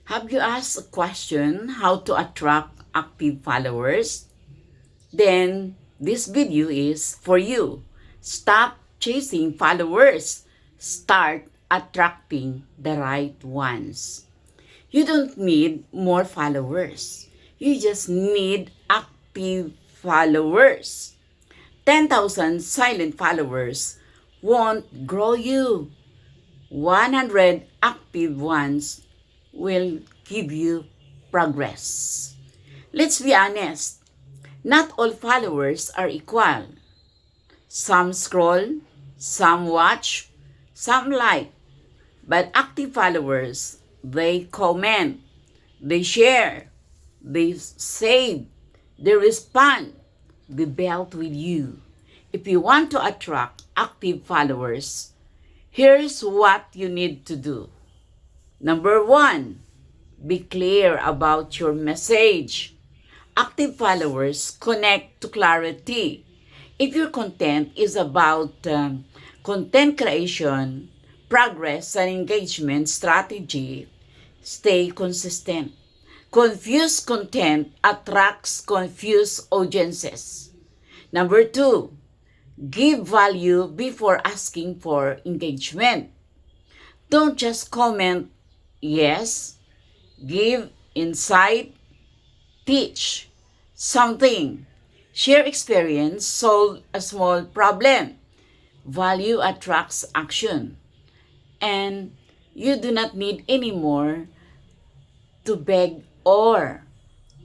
Have you asked a question how to attract active followers? Then this video is for you. Stop chasing followers. Start attracting the right ones. You don't need more followers. You just need active followers. 10,000 silent followers won't grow you. 100 active ones will give you progress. Let's be honest, not all followers are equal. Some scroll, some watch, some like. But active followers, they comment, they share, they save, they respond, they build with you. If you want to attract active followers, here's what you need to do. Number 1, be clear about your message. Active followers connect to clarity. If your content is about content creation, progress, and engagement strategy, stay consistent. Confused content attracts confused audiences. Number 2, give value before asking for engagement. Don't just comment yes, give insight, teach something, share experience, solve a small problem. Value attracts action. And you do not need anymore to beg or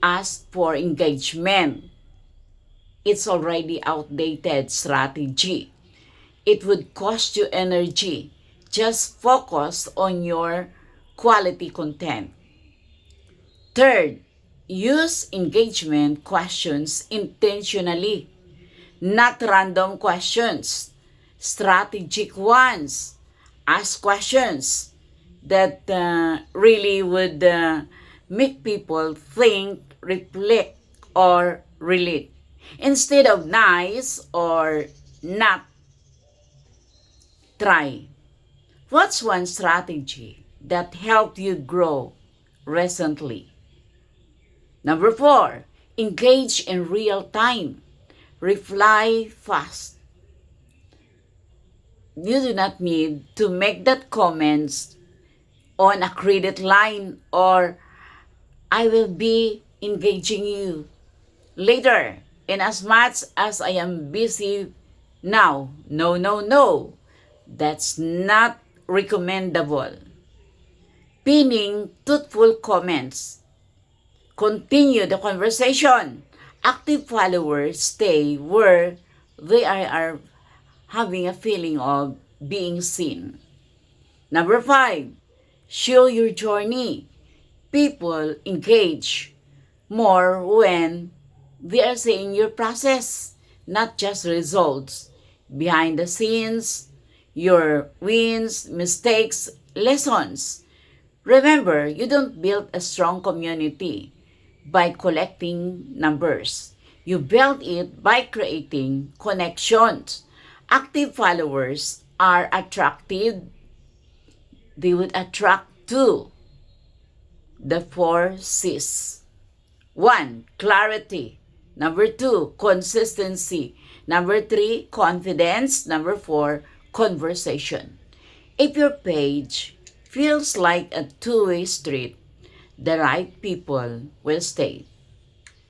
ask for engagement. It's already outdated strategy. It would cost you energy. Just focus on your quality content. Third, use engagement questions intentionally, not random questions, strategic ones. Ask questions that really would make people think, reflect, or relate. Instead of nice or not, try. What's one strategy that helped you grow recently? Number 4, engage in real time. Reply fast. You do not need to make that comments on a credit line or I will be engaging you later in as much as I am busy now. No, no, no. That's not recommendable. Pinning truthful comments. Continue the conversation. Active followers stay where they are having a feeling of being seen. Number 5, show your journey. People engage more when they are seeing your process, not just results. Behind the scenes, your wins, mistakes, lessons. Remember, you don't build a strong community by collecting numbers. You build it by creating connections. Active followers are attractive. They would attract to the 4 C's. 1, clarity. Number 2, consistency. Number 3, confidence. Number 4, conversation. If your page feels like a two-way street, the right people will stay.